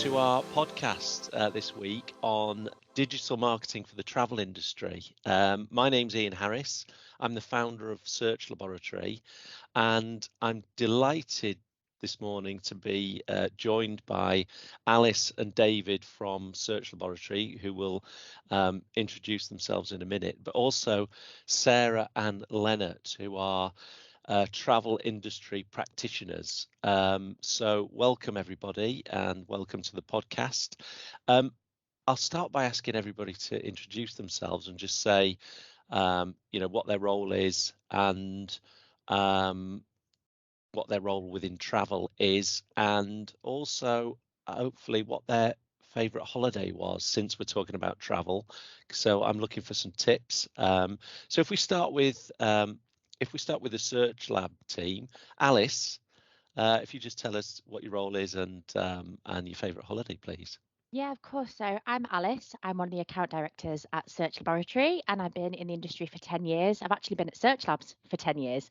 to our podcast this week on digital marketing for the travel industry. My name's Ian Harris. I'm the founder of Search Laboratory, and I'm delighted this morning to be joined by Alice and David from Search Laboratory, who will introduce themselves in a minute, but also Sarah and Lennert, who are travel industry practitioners. So welcome everybody and welcome to the podcast. I'll start by asking everybody to introduce themselves and just say, what their role is and what their role within travel is, and also hopefully what their favourite holiday was, since we're talking about travel. So I'm looking for some tips. So if we start with the Search Lab team, Alice, if you just tell us what your role is and your favourite holiday, please. Yeah, of course. So I'm Alice. I'm one of the account directors at Search Laboratory, and I've been in the industry for 10 years. I've actually been at Search Labs for 10 years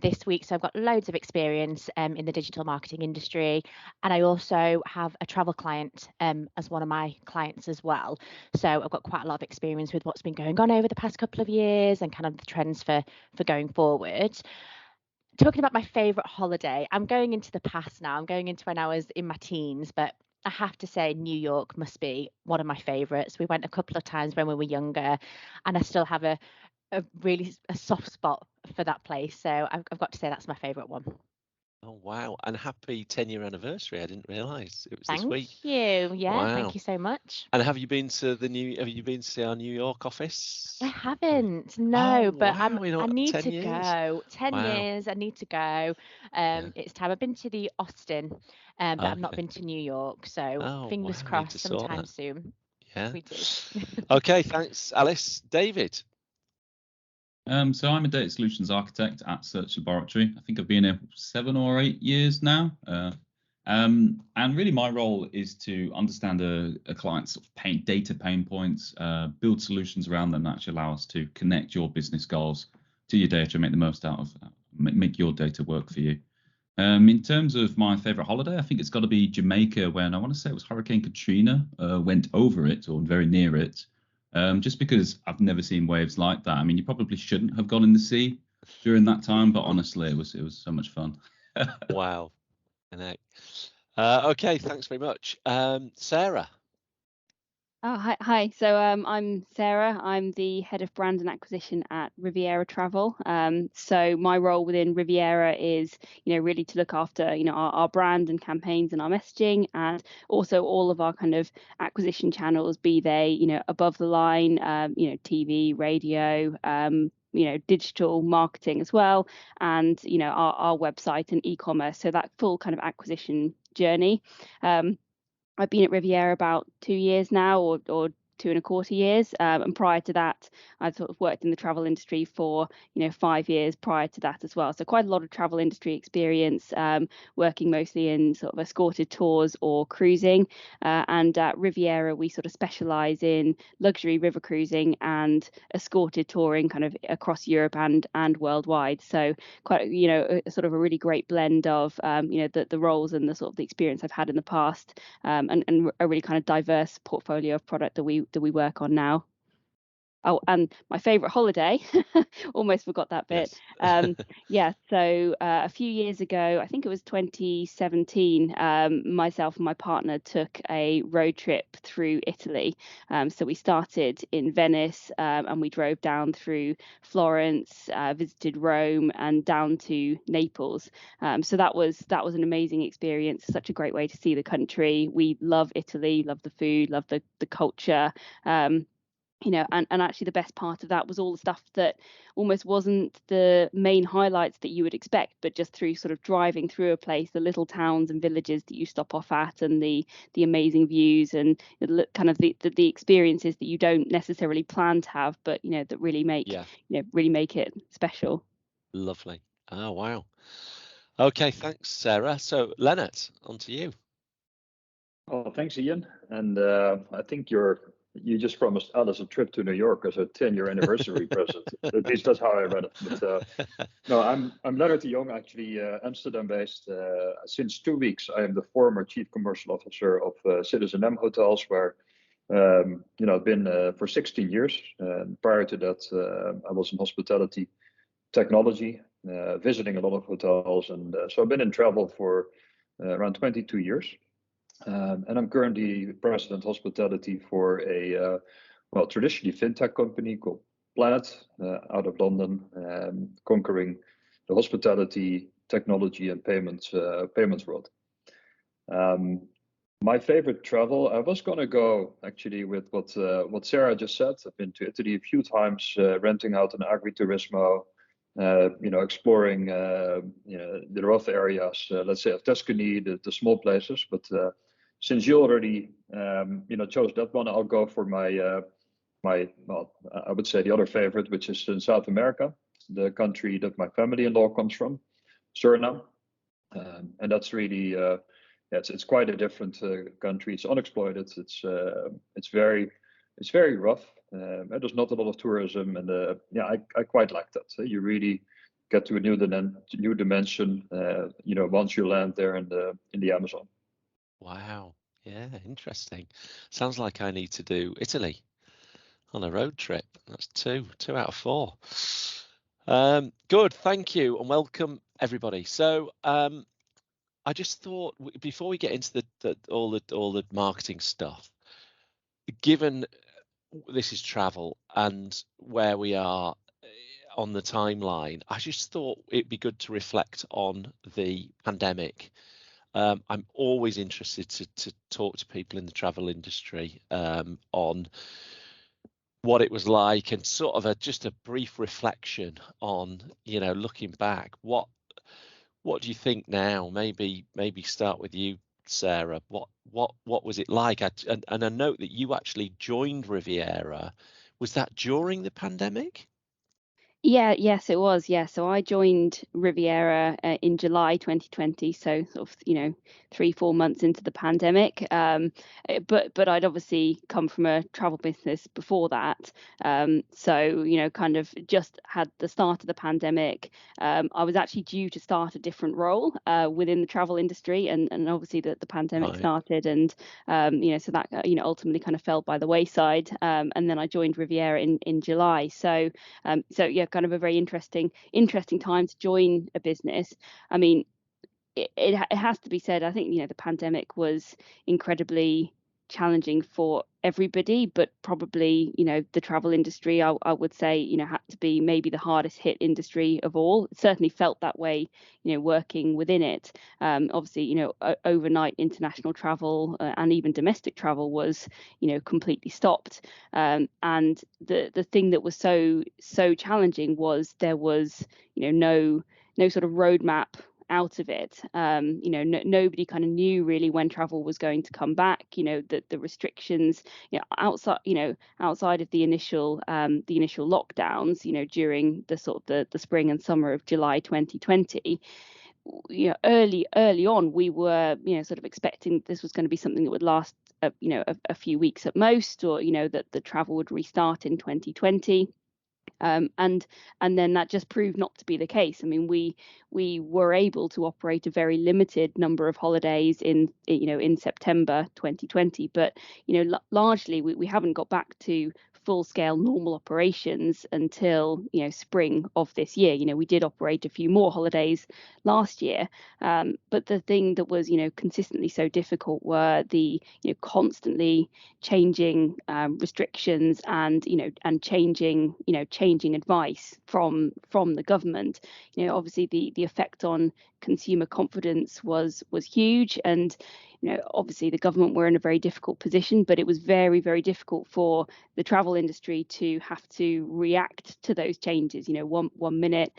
this week. So I've got loads of experience in the digital marketing industry. And I also have a travel client as one of my clients as well. So I've got quite a lot of experience with what's been going on over the past couple of years and kind of the trends for going forward. Talking about my favourite holiday, I'm going into the past now. I'm going into when I was in my teens, but I have to say New York must be one of my favourites. We went a couple of times when we were younger, and I still have a really soft spot for that place. So I've got to say that's my favourite one. Oh wow! And happy 10-year anniversary! I didn't realise it was this Thank week. you. Yeah, Wow! thank you so much. And have you been to see our New York office? I haven't, Oh no, but wow! I need 10 to years. go. 10 Wow. years, I need to go. Yeah. It's time. I've been to the Austin, but I've not Okay. been to New York. So Oh fingers wow! Need to crossed sort sometime that. soon. Yeah. We do. Okay. Thanks, Alice. David. So I'm a data solutions architect at Search Laboratory. I think I've been here 7 or 8 years now. And really my role is to understand a client's sort of data pain points, build solutions around them that actually allow us to connect your business goals to your data and make the most out of make your data work for you. In terms of my favorite holiday, I think it's got to be Jamaica, when I want to say it was Hurricane Katrina went over it or very near it. Just because I've never seen waves like that. I mean, you probably shouldn't have gone in the sea during that time, but honestly, it was so much fun. Wow. Okay. Thanks very much, Sarah. Oh, hi. So I'm Sarah. I'm the head of brand and acquisition at Riviera Travel. So my role within Riviera is, really to look after, our brand and campaigns and our messaging, and also all of our kind of acquisition channels, be they, above the line, TV, radio, digital marketing as well, and our website and e-commerce. So that full kind of acquisition journey. I've been at Riviera about 2 years now, or 2.25 years. And prior to that, I'd sort of worked in the travel industry for, 5 years prior to that as well. So quite a lot of travel industry experience, working mostly in sort of escorted tours or cruising. And at Riviera, we sort of specialize in luxury river cruising and escorted touring kind of across Europe and worldwide. So quite, sort of a really great blend of, the roles and the sort of the experience I've had in the past, and a really kind of diverse portfolio of product that we work on now. Oh, and my favorite holiday, almost forgot that bit. Yes. So a few years ago, I think it was 2017, myself and my partner took a road trip through Italy. So we started in Venice, and we drove down through Florence, visited Rome, and down to Naples. So that was an amazing experience. Such a great way to see the country. We love Italy, love the food, love the culture. And actually the best part of that was all the stuff that almost wasn't the main highlights that you would expect, but just through sort of driving through a place, the little towns and villages that you stop off at, and the amazing views and kind of the experiences that you don't necessarily plan to have, but that really make it special. Lovely. Oh wow. Okay, thanks, Sarah. So Lennert, on to you. Oh, thanks, Ian. And I think your you just promised Alice a trip to New York as a 10-year anniversary present. At least that's how I read it. But no, I'm Lennert de Jong, actually Amsterdam-based. Since 2 weeks, I am the former chief commercial officer of citizenM hotels, where I've been for 16 years. Prior to that, I was in hospitality technology, visiting a lot of hotels, and so I've been in travel for around 22 years. And I'm currently president hospitality for a traditionally fintech company called Planet out of London, conquering the hospitality, technology, and payments world. My favorite travel, I was gonna go actually with what Sarah just said. I've been to Italy a few times, renting out an agriturismo, exploring the rough areas, let's say of Tuscany, the small places. But since you already chose that one, I'll go for my I would say the other favorite, which is in South America, the country that my family-in-law comes from, Suriname, and that's really it's quite a different country. It's unexploited. It's very rough. There's not a lot of tourism, and I quite like that. So you really get to a new dimension, once you land there in the Amazon. Wow. Yeah, interesting. Sounds like I need to do Italy on a road trip. That's two out of 4. Good, thank you, and welcome everybody. So I just thought before we get into all the marketing stuff, given this is travel and where we are on the timeline, I just thought it'd be good to reflect on the pandemic. I'm always interested to talk to people in the travel industry on what it was like, and sort of just a brief reflection on, looking back. What do you think now? Maybe start with you, Sarah. What was it like? And I note that you actually joined Riviera. Was that during the pandemic? Yes, it was. Yeah, so I joined Riviera in July 2020, so sort of 3-4 months into the pandemic. But I'd obviously come from a travel business before that, so kind of just had the start of the pandemic. I was actually due to start a different role within the travel industry, and obviously the pandemic Right. started, and so that ultimately kind of fell by the wayside. And then I joined Riviera in July. So yeah, kind of a very interesting time to join a business. I mean, it has to be said, I think the pandemic was incredibly challenging for everybody, but probably the travel industry, I would say had to be maybe the hardest hit industry of all. It certainly felt that way working within it. Obviously overnight international travel and even domestic travel was completely stopped, and the thing that was so challenging was there was no sort of roadmap out of it. Nobody kind of knew really when travel was going to come back. The restrictions, outside of the initial lockdowns, during the sort of the spring and summer of July 2020. Early on, we were sort of expecting this was going to be something that would last a few weeks at most, or that the travel would restart in 2020. And then that just proved not to be the case. I mean, we were able to operate a very limited number of holidays in September 2020, but largely we haven't got back to full-scale normal operations until spring of this year. We did operate a few more holidays last year, but the thing that was consistently so difficult were the constantly changing restrictions and changing advice from the government. Obviously the effect on consumer confidence was huge, and obviously the government were in a very difficult position, but it was very, very difficult for the travel industry to have to react to those changes. One minute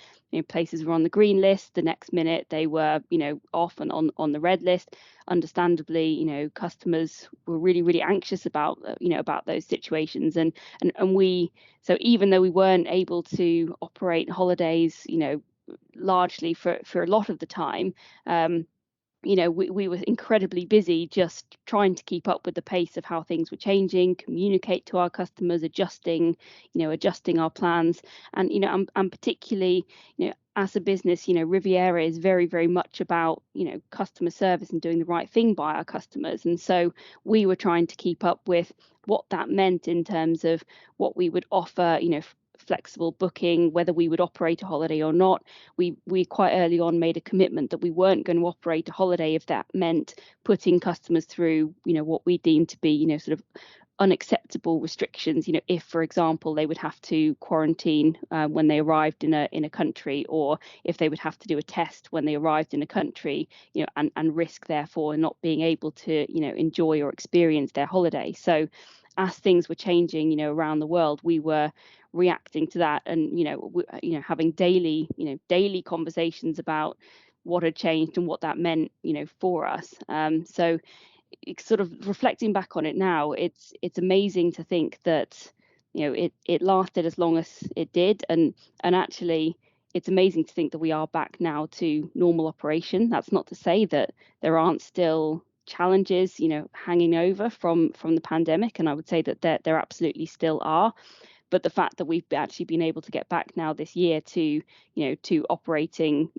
places were on the green list, the next minute they were off and on the red list. Understandably, customers were really, really anxious about about those situations, and we, so even though we weren't able to operate holidays largely for a lot of the time, we were incredibly busy just trying to keep up with the pace of how things were changing, communicate to our customers, adjusting our plans. And and particularly, as a business, Riviera is very, very much about customer service and doing the right thing by our customers. And so we were trying to keep up with what that meant in terms of what we would offer, flexible booking, whether we would operate a holiday or not. We quite early on made a commitment that we weren't going to operate a holiday if that meant putting customers through what we deemed to be sort of unacceptable restrictions. If, for example, they would have to quarantine when they arrived in a country, or if they would have to do a test when they arrived in a country, and risk therefore not being able to enjoy or experience their holiday. So as things were changing around the world, we were reacting to that, and having daily conversations about what had changed and what that meant for us. So sort of reflecting back on it now, it's amazing to think that it lasted as long as it did, and actually it's amazing to think that we are back now to normal operation. That's not to say that there aren't still challenges hanging over from the pandemic, and I would say that there absolutely still are. But the fact that we've actually been able to get back now this year to operating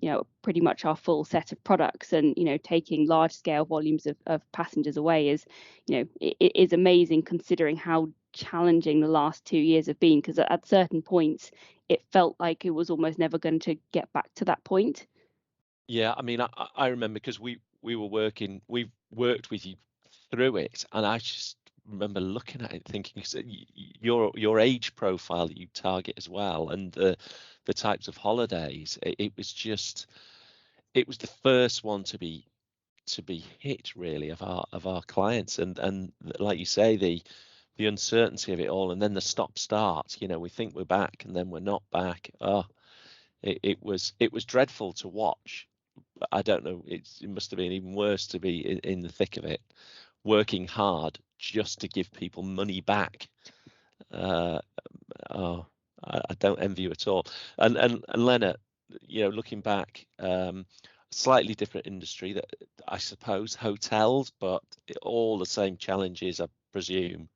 pretty much our full set of products, and taking large scale volumes of passengers away is it is amazing, considering how challenging the last 2 years have been, because at certain points it felt like it was almost never going to get back to that point. Yeah, I mean, I remember, because we've worked with you through it, and I just remember looking at it thinking, your age profile that you target as well, and the types of holidays, it was the first one to be hit really of our clients, and like you say, the uncertainty of it all, and then the stop start. We think we're back and then we're not back. It was dreadful to watch. I don't know, it must have been even worse to be in the thick of it, working hard just to give people money back. I don't envy you at all. And Lennert, looking back, slightly different industry, that I suppose, hotels, but all the same challenges, I presume.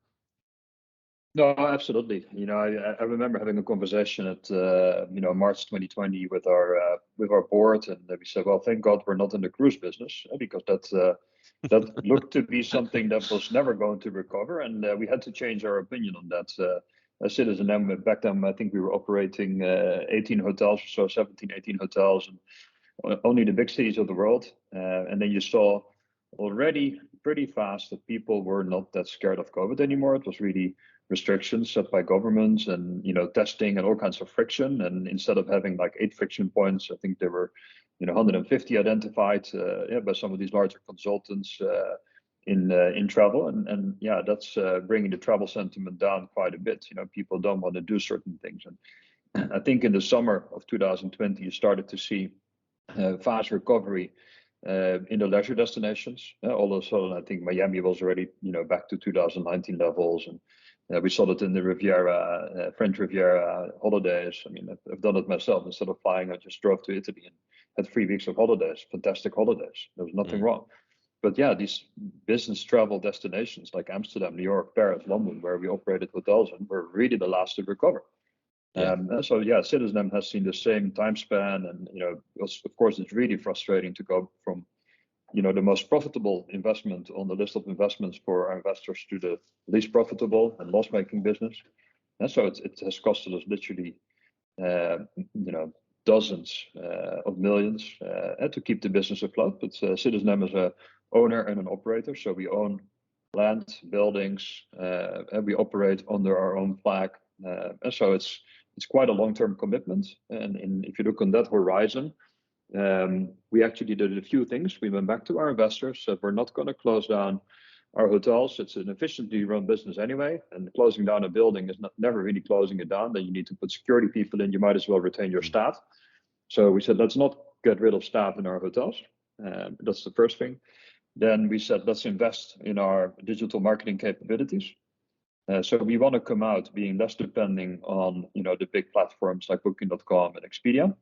No, absolutely. I remember having a conversation at March 2020 with our board, and we said, well, thank God we're not in the cruise business, because that looked to be something that was never going to recover, and we had to change our opinion on that. citizenM, back then, I think we were operating 18 hotels, so 17, 18 hotels, and only the big cities of the world. And then you saw already pretty fast that people were not that scared of COVID anymore. It was really restrictions set by governments, and testing and all kinds of friction. And instead of having like 8 friction points, I think there were 150 identified by some of these larger consultants in travel. And yeah, that's bringing the travel sentiment down quite a bit. People don't want to do certain things. And I think in the summer of 2020, you started to see fast recovery in the leisure destinations. All of a sudden, I think Miami was already back to 2019 levels, and we saw that in the Riviera, French Riviera holidays. I mean, I've done it myself. Instead of flying, I just drove to Italy and had 3 weeks of holidays, fantastic holidays. There was nothing wrong. But yeah, these business travel destinations like Amsterdam, New York, Paris, London, where we operated hotels, and were really the last to recover. Yeah. So yeah, citizenM has seen the same time span, and of course, it's really frustrating to go from the most profitable investment on the list of investments for our investors to the least profitable and loss-making business. And so it has costed us literally dozens of millions to keep the business afloat. But citizenM is a owner and an operator, so we own land, buildings, and we operate under our own flag. And so it's quite a long-term commitment. And if you look on that horizon, we actually did a few things. We went back to our investors, said we're not going to close down our hotels. It's an efficiently run business anyway, and closing down a building is never really closing it down. Then you need to put security people in. You might as well retain your staff. So we said, let's not get rid of staff in our hotels. That's the first thing. Then we said, let's invest in our digital marketing capabilities. So we want to come out being less depending on the big platforms like Booking.com and Expedia.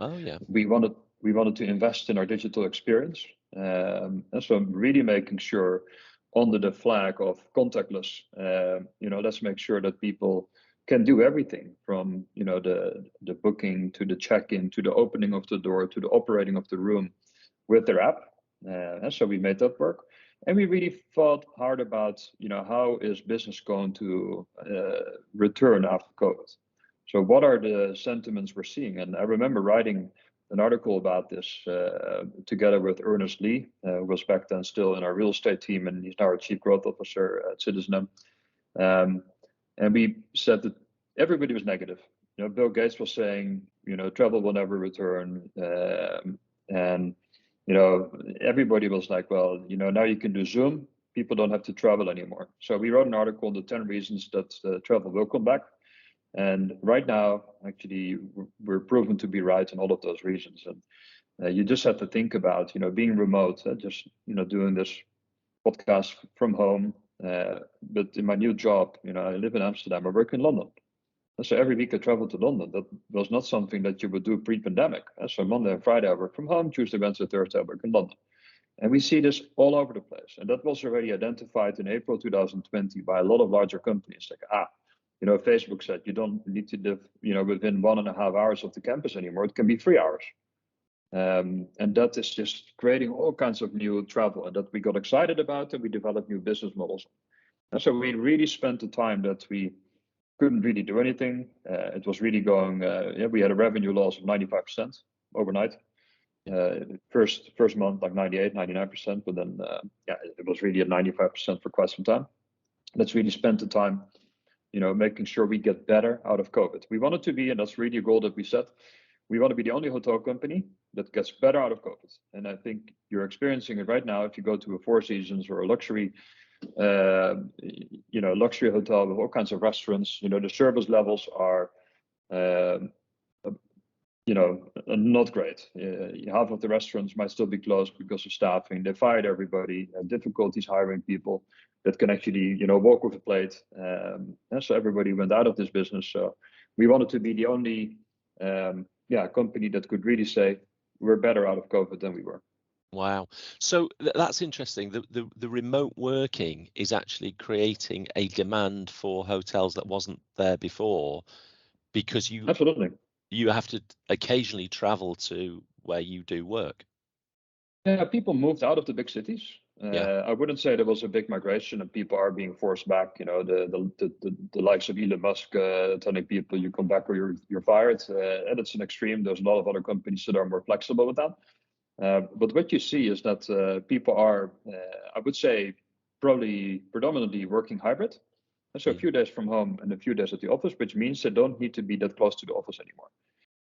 Oh yeah. We wanted to invest in our digital experience. And so I'm really making sure under the flag of contactless, let's make sure that people can do everything from, the booking to the check-in, to the opening of the door, to the operating of the room with their app. And so we made that work. And we really thought hard about, how is business going to return after COVID? So what are the sentiments we're seeing? And I remember writing an article about this together with Ernest Lee, who was back then still in our real estate team, and he's now our chief growth officer at citizenM. And we said that everybody was negative. Bill Gates was saying, travel will never return. And everybody was like, well, now you can do Zoom. People don't have to travel anymore. So we wrote an article on the 10 reasons that travel will come back. And right now, actually, we're proven to be right in all of those reasons. And you just have to think about, being remote, just, doing this podcast from home. But in my new job, I live in Amsterdam, I work in London. And so every week I travel to London. That was not something that you would do pre-pandemic. So Monday and Friday I work from home, Tuesday, Wednesday, Thursday I work in London. And we see this all over the place. And that was already identified in April 2020 by a lot of larger companies. Like, Facebook said you don't need to live, within 1.5 hours of the campus anymore. It can be 3 hours. And that is just creating all kinds of new travel, and that we got excited about, and we developed new business models. And so we really spent the time that we couldn't really do anything. It was really going, we had a revenue loss of 95% overnight. First month, like 98, 99%, but then, it was really at 95% for quite some time. Let's really spend the time, making sure we get better out of COVID. We wanted to be, and that's really a goal that we set, we want to be the only hotel company that gets better out of COVID. And I think you're experiencing it right now. If you go to a Four Seasons or a luxury, luxury hotel with all kinds of restaurants, the service levels are, not great. Half of the restaurants might still be closed because of staffing. They fired everybody, difficulties hiring people that can actually, walk with a plate. And so everybody went out of this business. So we wanted to be the only company that could really say we're better out of COVID than we were. Wow. So that's interesting. The remote working is actually creating a demand for hotels that wasn't there before, because Absolutely. You have to occasionally travel to where you do work. Yeah, people moved out of the big cities. I wouldn't say there was a big migration and people are being forced back. The likes of Elon Musk telling people you come back or you're fired. And it's an extreme. There's a lot of other companies that are more flexible with that. But what you see is that people are, I would say, probably predominantly working hybrid. And so a few days from home and a few days at the office, which means they don't need to be that close to the office anymore.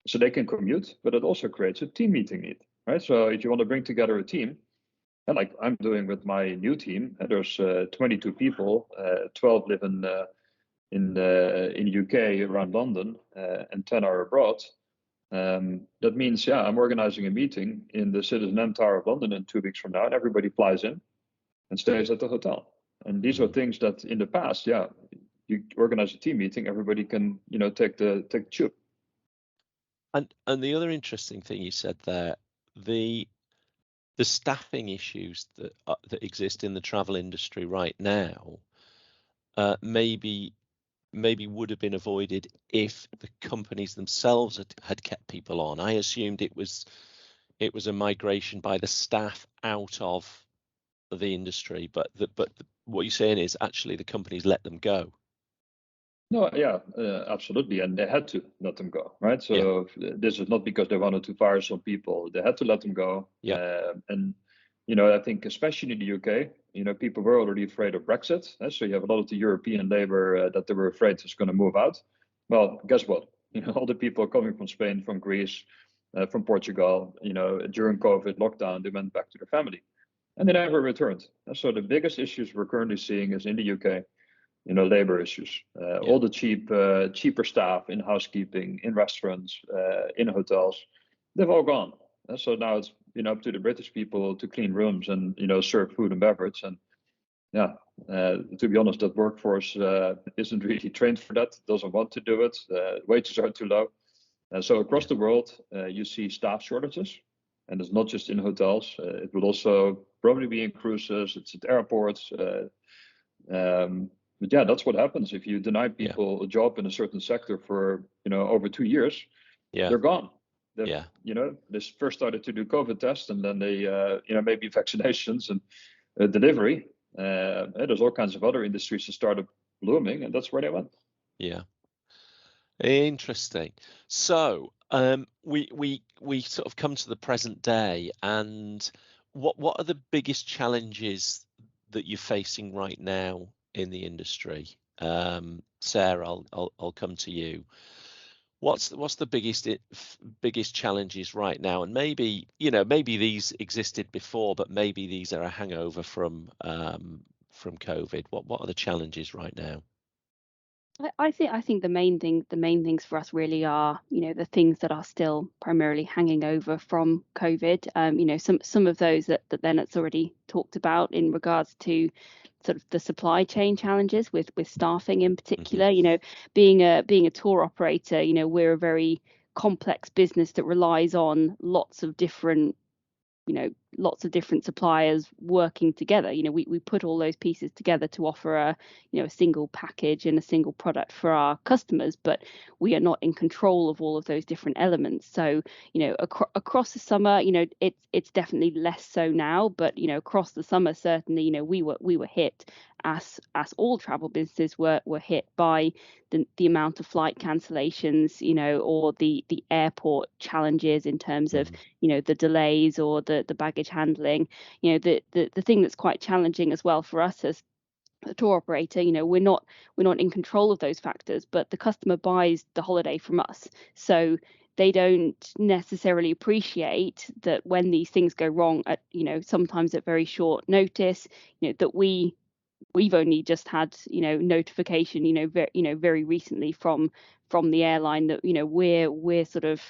So they can commute, but it also creates a team meeting need, right? So if you want to bring together a team, and like I'm doing with my new team, there's 22 people, 12 live in UK around London, and 10 are abroad. That means, I'm organizing a meeting in the citizenM Tower of London in 2 weeks from now, and everybody flies in and stays at the hotel. And these are things that in the past, you organize a team meeting, everybody can, take the tube. And the other interesting thing you said there, the staffing issues that exist in the travel industry right now, maybe would have been avoided if the companies themselves had kept people on. I assumed it was a migration by the staff out of the industry, but what you're saying is actually the companies let them go. No, absolutely, and they had to let them go, right? So this is not because they wanted to fire some people; they had to let them go. And I think especially in the UK, people were already afraid of Brexit. So you have a lot of the European labor that they were afraid is going to move out. Well, guess what? All the people coming from Spain, from Greece, from Portugal, during COVID lockdown, they went back to their family, and they never returned. So the biggest issues we're currently seeing is in the UK. Labor issues, all the cheaper staff in housekeeping, in restaurants, in hotels, they've all gone. So now it's, up to the British people to clean rooms and, serve food and beverage. And to be honest, that workforce isn't really trained for that, doesn't want to do it. Wages are too low. So across the world, you see staff shortages. and it's not just in hotels. It will also probably be in cruises. It's at airports. But yeah, that's what happens if you deny people a job in a certain sector for over 2 years. They're gone. They first started to do COVID tests, and then they maybe vaccinations and delivery. There's all kinds of other industries that started blooming, and that's where they went. Yeah. Interesting. So we sort of come to the present day, and what are the biggest challenges that you're facing right now in the industry? Sarah, I'll come to you. What's the biggest challenges right now? And maybe these existed before, but maybe these are a hangover from COVID. What are the challenges right now? I think the main things for us really are, the things that are still primarily hanging over from COVID. Some of those that Lennert's already talked about in regards to sort of the supply chain challenges with staffing in particular. Being a tour operator, we're a very complex business that relies on lots of different suppliers working together. We put all those pieces together to offer a single package and a single product for our customers, but we are not in control of all of those different elements. So across the summer, it's definitely less so now, but across the summer certainly we were hit, as all travel businesses were hit by the amount of flight cancellations, or the airport challenges in terms of the delays or the baggage handling. The thing that's quite challenging as well for us as a tour operator, we're not in control of those factors, but the customer buys the holiday from us, so they don't necessarily appreciate that when these things go wrong at sometimes at very short notice, that we've only just had notification very recently from the airline that we're sort of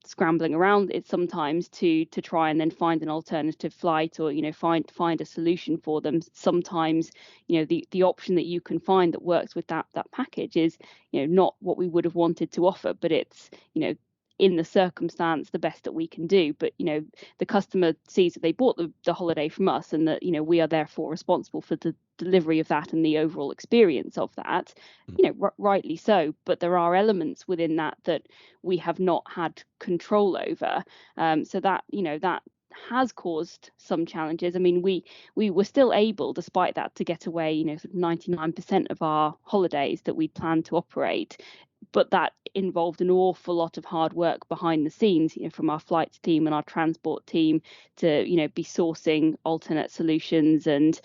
scrambling around it sometimes to try and then find an alternative flight or find a solution for them. Sometimes the option that you can find that works with that package is not what we would have wanted to offer, but it's in the circumstance the best that we can do. But the customer sees that they bought the holiday from us, and that we are therefore responsible for the delivery of that and the overall experience of that. Rightly so, but there are elements within that we have not had control over, so that that has caused some challenges. I mean, we were still able, despite that, to get away sort of 99% of our holidays that we planned to operate, but that involved an awful lot of hard work behind the scenes, from our flights team and our transport team to be sourcing alternate solutions and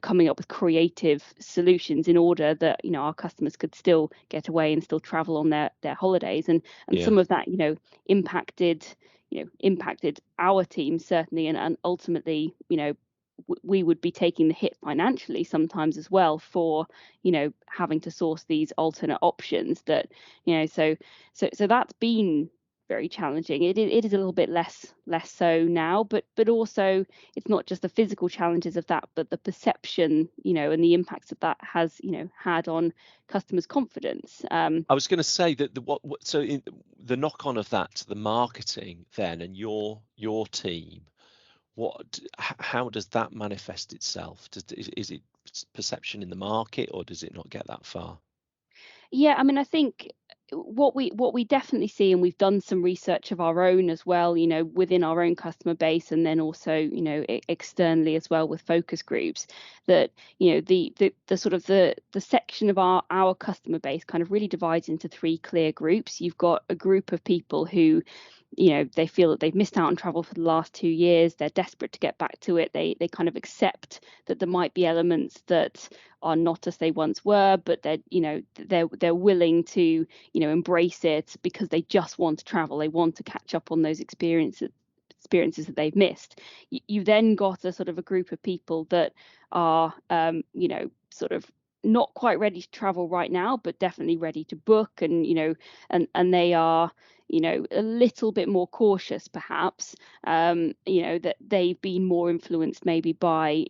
coming up with creative solutions in order that our customers could still get away and still travel on their holidays. And some of that impacted our team certainly, and ultimately we would be taking the hit financially sometimes as well for having to source these alternate options that so that's been very challenging. It is a little bit less so now, but also it's not just the physical challenges of that, but the perception and the impacts that has had on customers' confidence. I was going to say that the knock on of that to the marketing then and your team, how does that manifest itself? Is it perception in the market, or does it not get that far? Yeah, I mean, I think what we definitely see, and we've done some research of our own as well, within our own customer base, and then also externally as well with focus groups, that the sort of the section of our customer base kind of really divides into three clear groups. You've got a group of people who they feel that they've missed out on travel for the last 2 years. They're desperate to get back to it. They kind of accept that there might be elements that are not as they once were, but they're willing to embrace it because they just want to travel. They want to catch up on those experiences that they've missed. You then got a sort of a group of people that are sort of not quite ready to travel right now, but definitely ready to book, and and they are a little bit more cautious perhaps, that they've been more influenced maybe by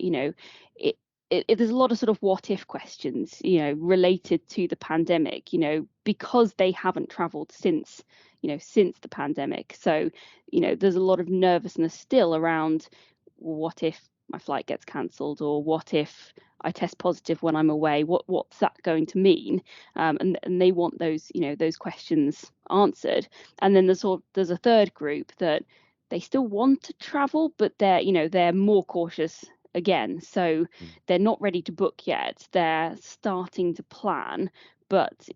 there's a lot of sort of what if questions, related to the pandemic, because they haven't traveled since the pandemic. So, there's a lot of nervousness still around, well, what if my flight gets cancelled, or what if I test positive when I'm away? What's that going to mean? And they want those those questions answered. And then there's a third group that they still want to travel, but they're more cautious again. So they're not ready to book yet. They're starting to plan, but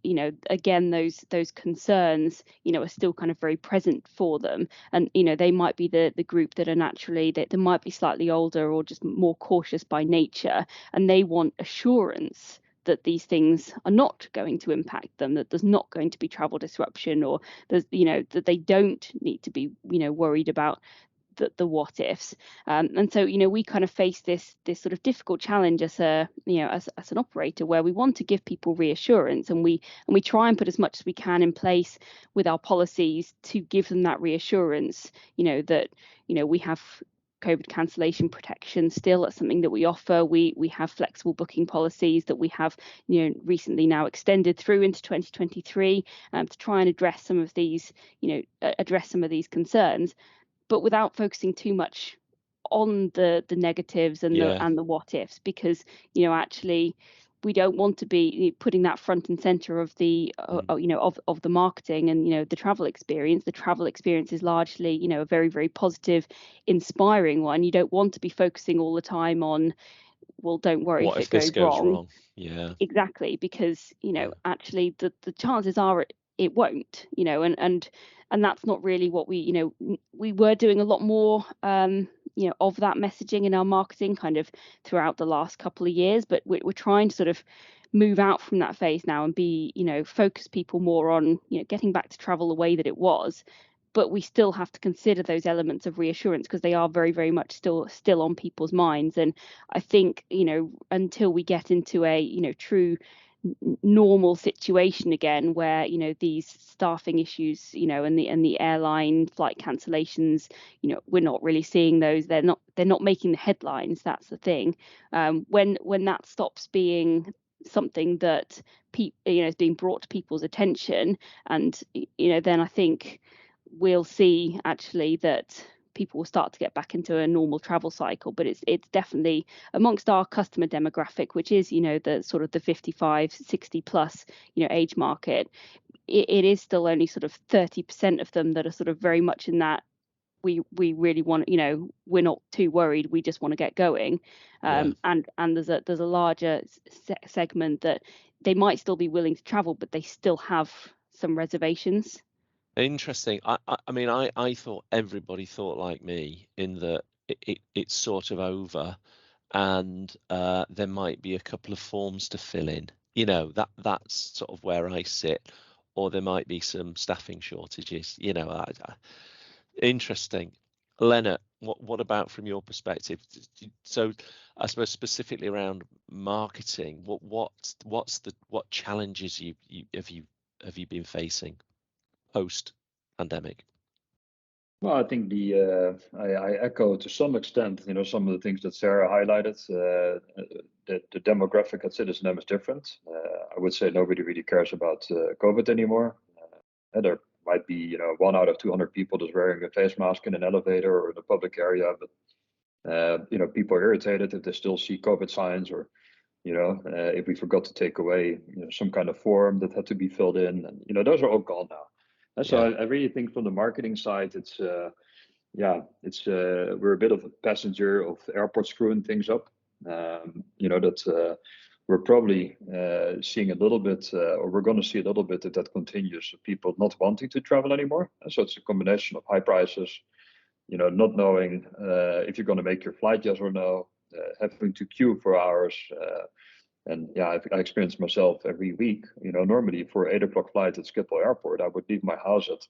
again, those concerns are still kind of very present for them. And they might be the group that are naturally, that they might be slightly older or just more cautious by nature, and they want assurance that these things are not going to impact them, that there's not going to be travel disruption, or there's that they don't need to be worried about the what ifs. And so we kind of face this sort of difficult challenge as a as an operator, where we want to give people reassurance, and we try and put as much as we can in place with our policies to give them that reassurance, that we have COVID cancellation protection still. That's something that we offer. We have flexible booking policies that we have recently now extended through into 2023 to try and address some of these concerns, but without focusing too much on the negatives and the what ifs, because actually we don't want to be putting that front and center of the of the marketing and the travel experience. The travel experience is largely a very, very positive, inspiring one. You don't want to be focusing all the time on, well, don't worry what if if it this goes goes wrong. Exactly, because actually the chances are it won't, and that's not really what we were doing a lot more of that messaging in our marketing kind of throughout the last couple of years, but we're trying to sort of move out from that phase now and be focus people more on getting back to travel the way that it was. But we still have to consider those elements of reassurance, because they are very, very much still on people's minds. And I think until we get into a true normal situation again, where these staffing issues and the airline flight cancellations, we're not really seeing those. They're not making the headlines. That's the thing. When that stops being something that is being brought to people's attention, and then I think we'll see actually that people will start to get back into a normal travel cycle. But it's definitely amongst our customer demographic, which is the sort of the 55, 60 plus age market. It is still only sort of 30% of them that are sort of very much in that we really want, we're not too worried, we just want to get going. And there's a larger segment that they might still be willing to travel, but they still have some reservations. Interesting. I mean, I thought everybody thought like me, in that it's sort of over, and there might be a couple of forms to fill in. That's sort of where I sit, or there might be some staffing shortages. Interesting. Lennert, what about from your perspective? So I suppose specifically around marketing, what challenges have you been facing post pandemic? Well, I think I echo to some extent, some of the things that Sarah highlighted. The demographic at citizenM is different. I would say nobody really cares about COVID anymore. There might be 1 out of 200 people that's wearing a face mask in an elevator or in a public area, but people are irritated if they still see COVID signs, or if we forgot to take away some kind of form that had to be filled in, and those are all gone now. And so I really think from the marketing side, it's we're a bit of a passenger of airports screwing things up. That we're probably seeing a little bit, or we're going to see a little bit that continues, of people not wanting to travel anymore. And so it's a combination of high prices, not knowing if you're going to make your flight, yes or no, having to queue for hours. And I experience myself every week. Normally for 8 o'clock flight at Schiphol Airport, I would leave my house at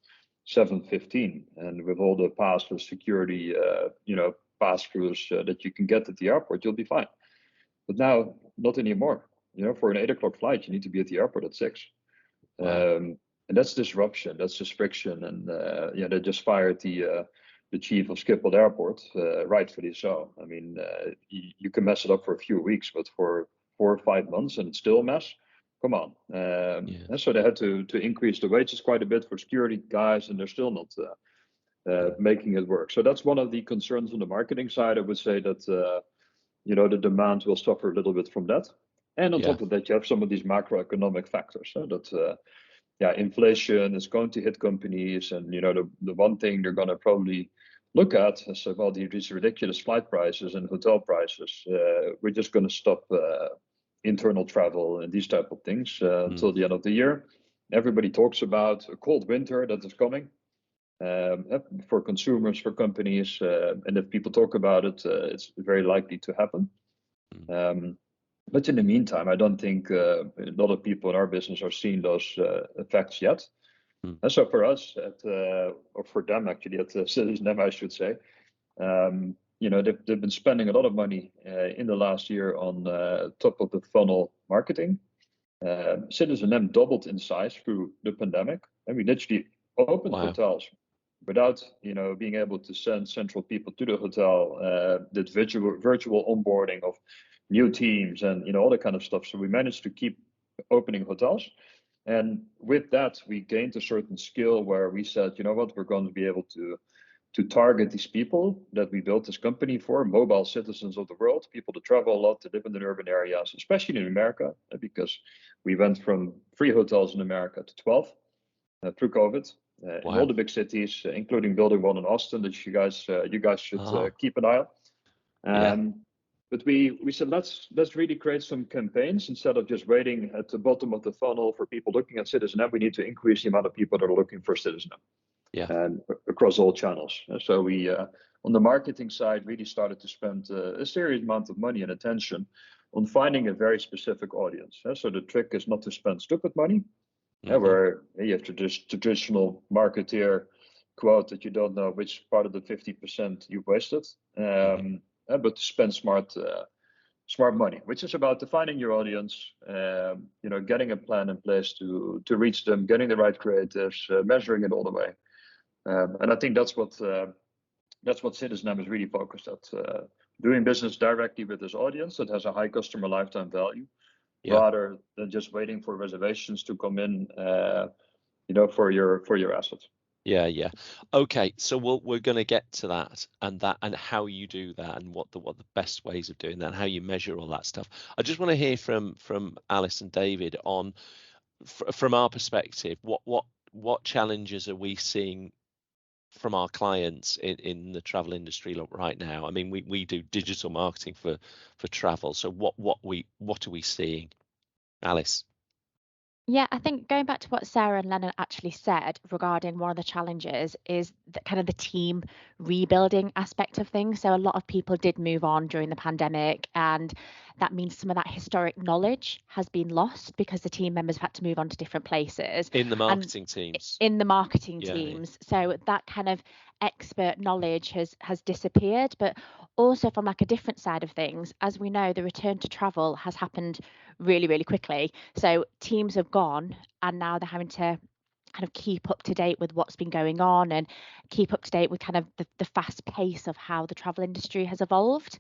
7:15, and with all the passless security, pass-throughs that you can get at the airport, you'll be fine. But now, not anymore. For an 8 o'clock flight, you need to be at the airport at 6. Wow. And that's disruption. That's just friction. And they just fired the the chief of Schiphol Airport, rightfully so. I mean, you can mess it up for a few weeks, but for 4 or 5 months and it's still a mess. Come on. And so they had to increase the wages quite a bit for security guys, and they're still not making it work. So that's one of the concerns on the marketing side. I would say that the demand will suffer a little bit from that. And on top of that, you have some of these macroeconomic factors that inflation is going to hit companies, and the one thing they're going to probably look at is, well, these ridiculous flight prices and hotel prices. We're just going to stop internal travel and these type of things until the end of the year. Everybody talks about a cold winter that is coming for consumers, for companies, and if people talk about it, it's very likely to happen. But in the meantime, I don't think a lot of people in our business are seeing those effects yet. And so for us, or for them actually, at citizenM, I should say, they've been spending a lot of money in the last year on top of the funnel marketing. citizenM doubled in size through the pandemic, and we literally opened hotels without being able to send central people to the hotel. Did virtual onboarding of new teams and all that kind of stuff. So we managed to keep opening hotels, and with that we gained a certain skill where we said, we're going to be able to target these people that we built this company for, mobile citizens of the world, people that travel a lot, to live in the urban areas, especially in America, because we went from 3 hotels in America to 12 through COVID. In all the big cities, including building one in Austin that you guys should keep an eye on. But we said, let's really create some campaigns instead of just waiting at the bottom of the funnel for people looking at citizenM. We need to increase the amount of people that are looking for citizenM, and across all channels. So we, on the marketing side, really started to spend a serious amount of money and attention on finding a very specific audience. So the trick is not to spend stupid money, where you have traditional marketeer quote that you don't know which part of the 50% you've wasted. But to spend smart money, which is about defining your audience, getting a plan in place to reach them, getting the right creatives, measuring it all the way. And I think that's what citizenM is really focused at, doing business directly with this audience that has a high customer lifetime value, rather than just waiting for reservations to come in, for your assets. Yeah. Okay, so we're going to get to that and how you do that, and what the best ways of doing that, and how you measure all that stuff. I just want to hear from Alice and David on, from our perspective, what challenges are we seeing from our clients in the travel industry right now? I mean, we do digital marketing for travel, so what are we seeing, Alice? Yeah, I think going back to what Sarah and Lennert actually said regarding one of the challenges is kind of the team rebuilding aspect of things. So a lot of people did move on during the pandemic, and that means some of that historic knowledge has been lost because the team members have had to move on to different places. In the marketing teams. In the marketing teams. So that kind of expert knowledge has disappeared. But also from like a different side of things, as we know, the return to travel has happened really, really quickly. So teams have gone, and now they're having to kind of keep up to date with what's been going on, and keep up to date with kind of the fast pace of how the travel industry has evolved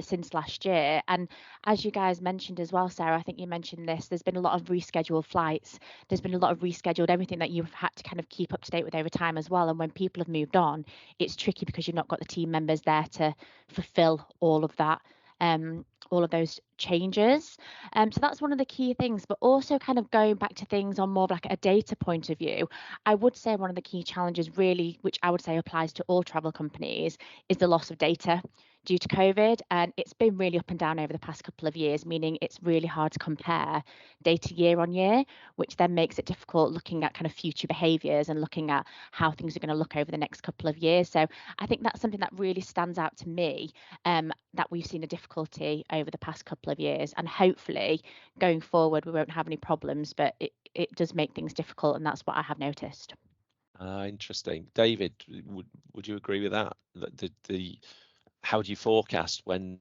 since last year. And as you guys mentioned as well, Sarah, I think you mentioned this, there's been a lot of rescheduled flights, there's been a lot of rescheduled everything that you've had to kind of keep up to date with over time as well. And when people have moved on, it's tricky because you've not got the team members there to fulfill all of that, all of those changes. So that's one of the key things, but also kind of going back to things on more of like a data point of view, I would say one of the key challenges really, which I would say applies to all travel companies, is the loss of data due to COVID. And it's been really up and down over the past couple of years, meaning it's really hard to compare data year on year, which then makes it difficult looking at kind of future behaviours and looking at how things are going to look over the next couple of years. So I think that's something that really stands out to me, that we've seen a difficulty over the past couple of years, and hopefully going forward we won't have any problems, but it does make things difficult, and that's what I have noticed. Interesting. David, would you agree with that? The how do you forecast when?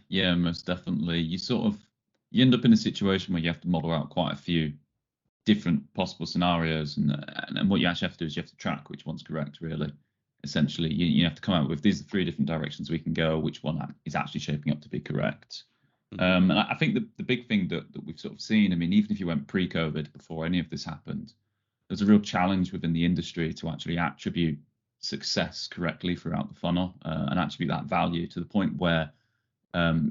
Yeah, most definitely. You end up in a situation where you have to model out quite a few different possible scenarios, and what you actually have to do is you have to track which one's correct, really. Essentially, you have to come out with these are 3 different directions we can go, which one is actually shaping up to be correct. And I think the big thing that we've sort of seen, I mean, even if you went pre-COVID, before any of this happened, there's a real challenge within the industry to actually attribute success correctly throughout the funnel, and attribute that value to the point where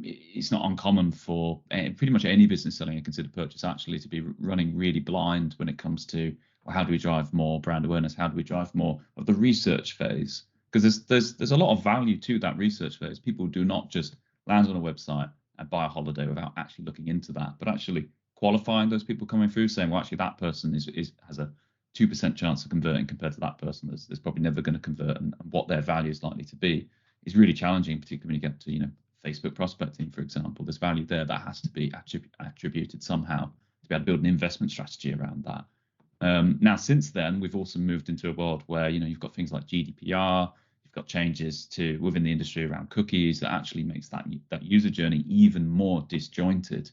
it's not uncommon for pretty much any business selling a considered purchase actually to be running really blind when it comes to, well, how do we drive more brand awareness? How do we drive more of the research phase? Because there's a lot of value to that research phase. People do not just land on a website and buy a holiday without actually looking into that, but actually qualifying those people coming through, saying, well, actually that person has a 2% chance of converting compared to that person that's probably never going to convert, and what their value is likely to be is really challenging, particularly when you get to Facebook prospecting, for example. There's value there that has to be attributed somehow to be able to build an investment strategy around that. Now, since then, we've also moved into a world where you've got things like GDPR, you've got changes to within the industry around cookies that actually makes that user journey even more disjointed.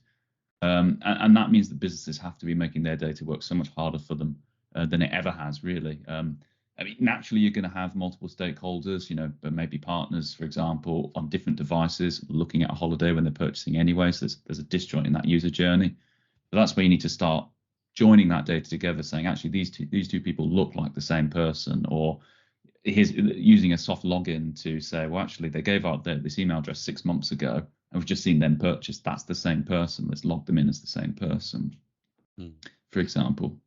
And that means that businesses have to be making their data work so much harder for them than it ever has, really. I mean, naturally, you're going to have multiple stakeholders, but maybe partners, for example, on different devices looking at a holiday when they're purchasing anyway. So there's a disjoint in that user journey. But that's where you need to start joining that data together, saying, actually, these two people look like the same person, or here's using a soft login to say, well, actually, they gave out this email address 6 months ago, and we've just seen them purchase. That's the same person. Let's log them in as the same person, for example.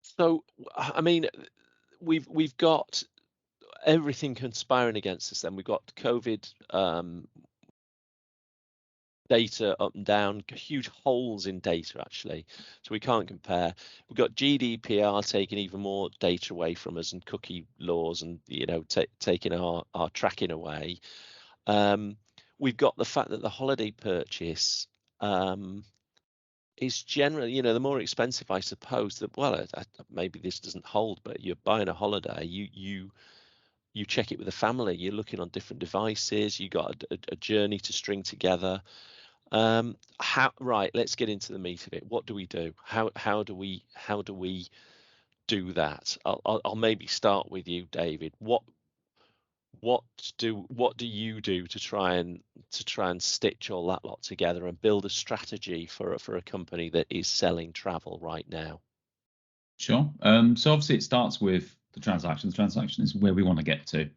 So, I mean, we've got everything conspiring against us. Then we've got COVID data up and down, huge holes in data actually, so we can't compare. We've got GDPR taking even more data away from us, and cookie laws, and taking our tracking away. We've got the fact that the holiday purchase is generally, the more expensive, I suppose. That, well, maybe this doesn't hold, but you're buying a holiday, you check it with a family, you're looking on different devices, you got a journey to string together. Right, let's get into the meat of it. What do we do? How do we do that? I'll maybe start with you, David. What do you do to try and stitch all that lot together and build a strategy for a company that is selling travel right now? Sure. So obviously it starts with the transaction. The transaction is where we want to get to.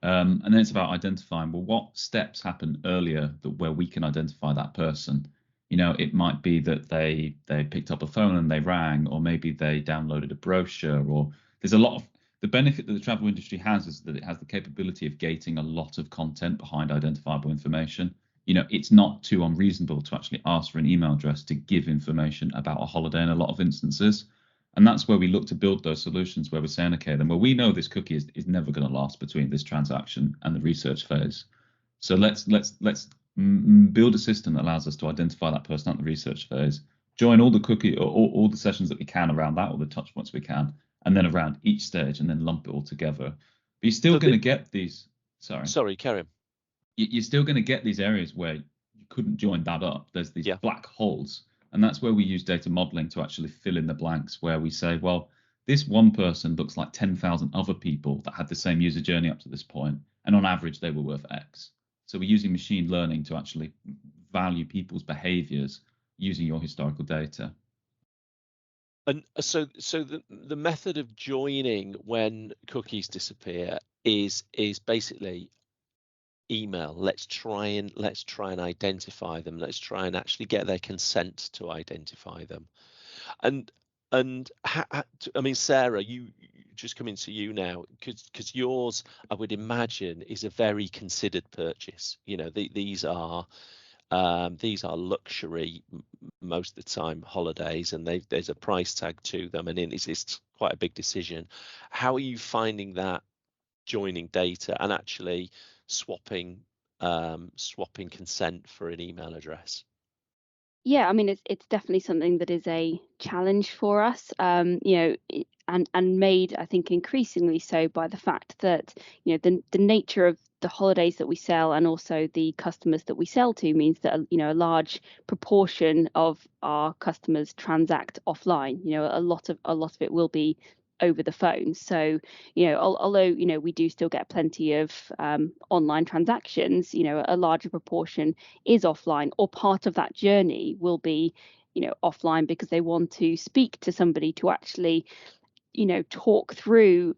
And then it's about identifying, well, what steps happen earlier where we can identify that person. It might be that they picked up a phone and they rang, or maybe they downloaded a brochure, or there's a lot of the benefit that the travel industry has is that it has the capability of gating a lot of content behind identifiable information. It's not too unreasonable to actually ask for an email address to give information about a holiday in a lot of instances. And that's where we look to build those solutions where we're saying, okay, then, well, we know this cookie is never going to last between this transaction and the research phase. So let's build a system that allows us to identify that person at the research phase, join all the cookie or all the sessions that we can around that, or the touch points we can, and then around each stage, and then lump it all together. But you're still going to get these. Sorry, carry on. You're still going to get these areas where you couldn't join that up. There's these black holes. And that's where we use data modeling to actually fill in the blanks, where we say, well, this one person looks like 10,000 other people that had the same user journey up to this point, and on average, they were worth X. So we're using machine learning to actually value people's behaviors using your historical data. And so the method of joining when cookies disappear is basically email. Let's try and identify them. Let's try and actually get their consent to identify them. And I mean, Sarah, you just coming to you now, because yours, I would imagine, is a very considered purchase. These are luxury, most of the time, holidays, and there's a price tag to them, and it's quite a big decision. How are you finding that joining data and actually swapping consent for an email address? Yeah, I mean, it's definitely something that is a challenge for us, and made, I think, increasingly so by the fact that, the nature of the holidays that we sell and also the customers that we sell to means that, a large proportion of our customers transact offline. A lot of it will be over the phone. So, although, we do still get plenty of online transactions, a larger proportion is offline, or part of that journey will be offline because they want to speak to somebody to actually talk through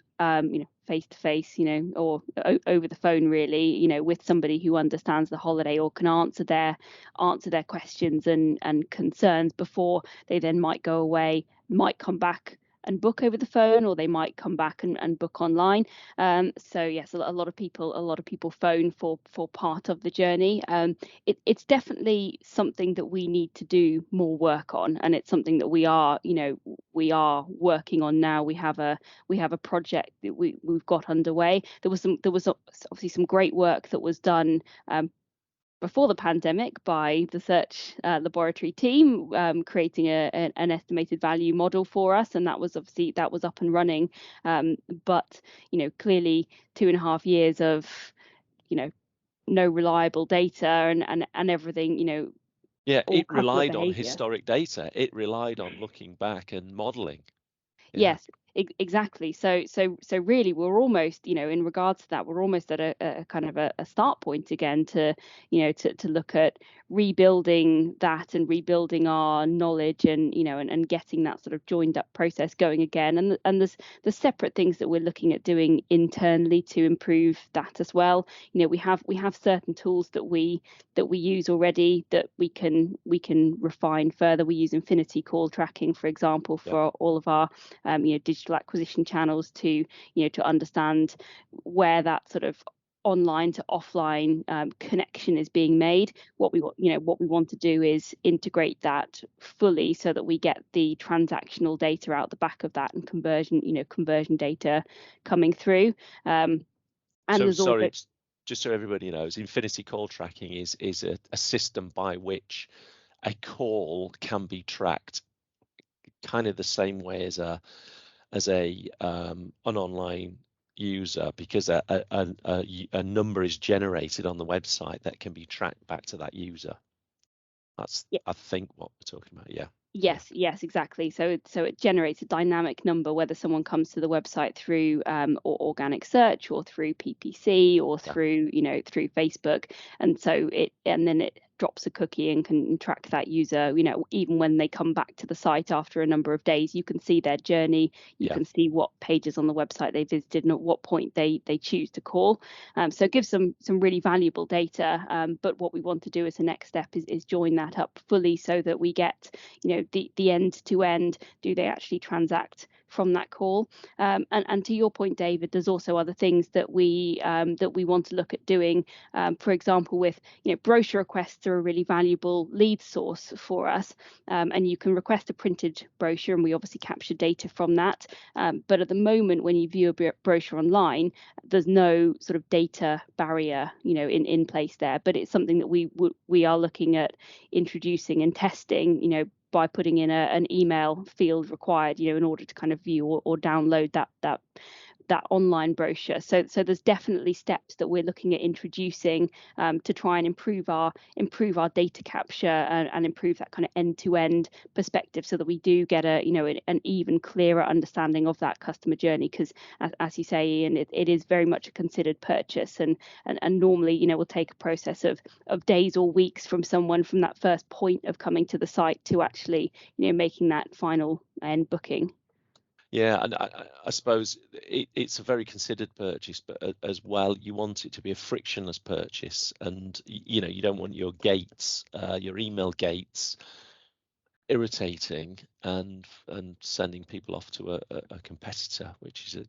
face to face, or over the phone, really, with somebody who understands the holiday or can answer their questions and concerns before they then might go away, might come back and book over the phone, or they might come back and book online. So yes, a lot of people phone for part of the journey. It's definitely something that we need to do more work on, and it's something that we are working on now. We have a project that we've got underway. There was obviously some great work that was done before the pandemic by the search laboratory team, creating an estimated value model for us, and that was up and running. But clearly 2.5 years of no reliable data and everything. Yeah, All it customer relied on behavior. historic data. It relied on looking back and modeling. Yeah. Yes, exactly. So really, we're almost, in regards to that, we're almost at a kind of a start point again to, to look at rebuilding that and rebuilding our knowledge and, and getting that sort of joined up process going again. And there's separate things that we're looking at doing internally to improve that as well. We have certain tools that we use already that we can refine further. We use infinity call tracking, for example, for all of our digital acquisition channels to understand where that sort of online to offline connection is being made. What we want to do is integrate that fully so that we get the transactional data out the back of that and conversion data coming through. And So there's sorry, also, just so everybody knows, infinity call tracking is a system by which a call can be tracked kind of the same way as an online user, because a number is generated on the website that can be tracked back to that user. That's I think what we're talking about. Yeah. Yes, exactly. So it generates a dynamic number, whether someone comes to the website through or organic search, or through PPC, or through through Facebook, and then it drops a cookie and can track that user. Even when they come back to the site after a number of days, you can see their journey. You can see what pages on the website they visited and at what point they choose to call. So it gives some really valuable data. But what we want to do as the next step is join that up fully so that we get the end to end. Do they actually transact from that call? And to your point, David, there's also other things that we want to look at doing. For example, with brochure requests are a really valuable lead source for us, and you can request a printed brochure, and we obviously capture data from that. But at the moment, when you view a brochure online, there's no sort of data barrier in place there. But it's something that we are looking at introducing and testing, by putting in an email field required, in order to kind of view or download that online brochure. So there's definitely steps that we're looking at introducing to try and improve our data capture and improve that kind of end-to-end perspective, so that we do get an even clearer understanding of that customer journey. Because as you say, Ian, it is very much a considered purchase, and normally will take a process of days or weeks from someone from that first point of coming to the site to actually making that final end booking. Yeah, and I suppose it's a very considered purchase, but as well, you want it to be a frictionless purchase, and you don't want your gates, your email gates, irritating and sending people off to a competitor, which is a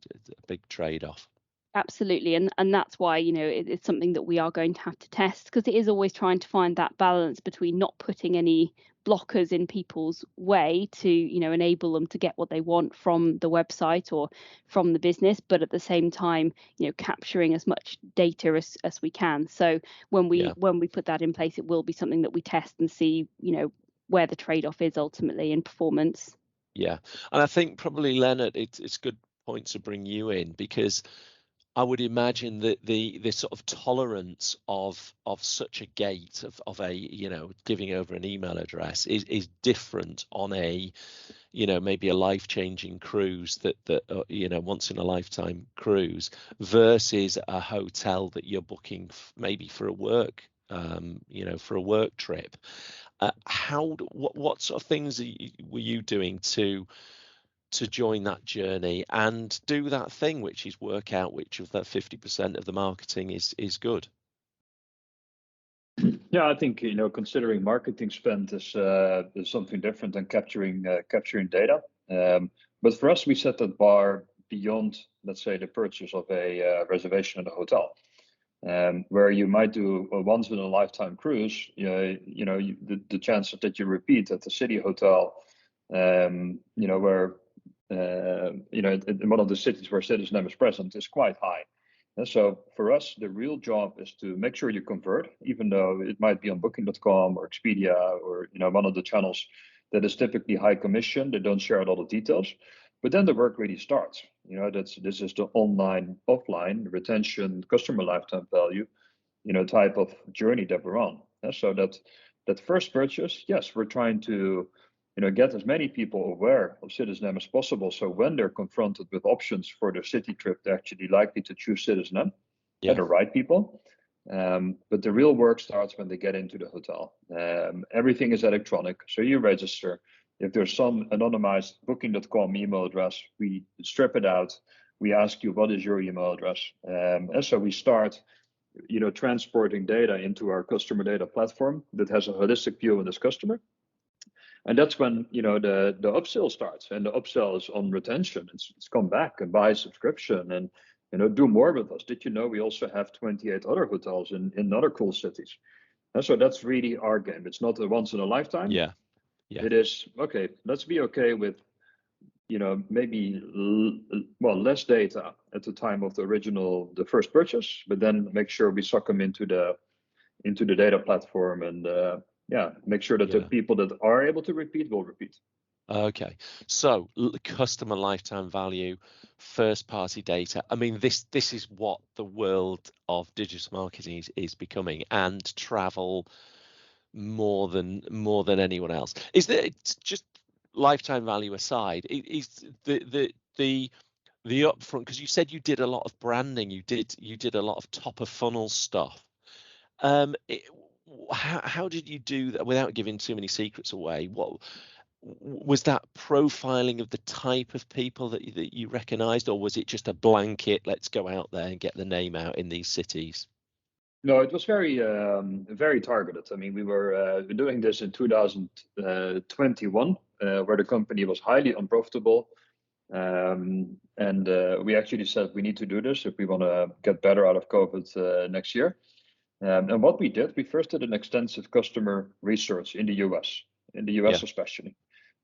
big trade-off. Absolutely, and that's why it's something that we are going to have to test, because it is always trying to find that balance between not putting any blockers in people's way to enable them to get what they want from the website or from the business, but at the same time capturing as much data as we can. So when we put that in place, it will be something that we test and see where the trade-off is ultimately in performance. Yeah, and I think probably Lennert, it's a good point to bring you in, because I would imagine that the sort of tolerance of such a gate of a, you know, giving over an email address is different on a, you know, maybe a life-changing cruise that you know, once in a lifetime cruise, versus a hotel that you're booking maybe for a work, you know, for a work trip. What sort of things were you doing to join that journey and do that thing, which is work out which of that 50% of the marketing is good? Yeah, I think, you know, considering marketing spend is something different than capturing data. But for us, we set that bar beyond, let's say, the purchase of a reservation at a hotel, where you might do a once in a lifetime cruise. The chances that you repeat at the city hotel, you know, where you know, in one of the cities where citizenM is present, is quite high. And so for us, the real job is to make sure you convert, even though it might be on Booking.com or Expedia or, you know, one of the channels that is typically high commission. They don't share a lot of details, but then the work really starts. You know, this is the online, offline retention, customer lifetime value, you know, type of journey that we're on. And so that first purchase, yes, we're trying to, you know, get as many people aware of citizenM as possible. So when they're confronted with options for their city trip, they're actually likely to choose citizenM. Yeah. The right people. But the real work starts when they get into the hotel. Everything is electronic, so you register. If there's some anonymized Booking.com email address, we strip it out. We ask you, what is your email address? And so we start, you know, transporting data into our customer data platform that has a holistic view of this customer. And that's when, you know, the upsell starts, and the upsell is on retention. It's come back and buy a subscription and, you know, do more with us. Did you know we also have 28 other hotels in other cool cities? And so that's really our game. It's not a once in a lifetime. Yeah. It is, okay, let's be okay with, you know, maybe less data at the time of the first purchase, but then make sure we suck them into the data platform and make sure that the people that are able to repeat will repeat. Okay, so customer lifetime value, first party data. I mean, this is what the world of digital marketing is becoming, and travel more than anyone else. Is there, just lifetime value aside, is the upfront, because you said you did a lot of branding, you did a lot of top of funnel stuff. How did you do that without giving too many secrets away? What was that profiling of the type of people that you recognized, or was it just a blanket, let's go out there and get the name out in these cities? No, it was very targeted. I mean, we were doing this in 2021, where the company was highly unprofitable. And we actually said we need to do this if we want to get better out of COVID next year. And what we did, we first did an extensive customer research in the US especially.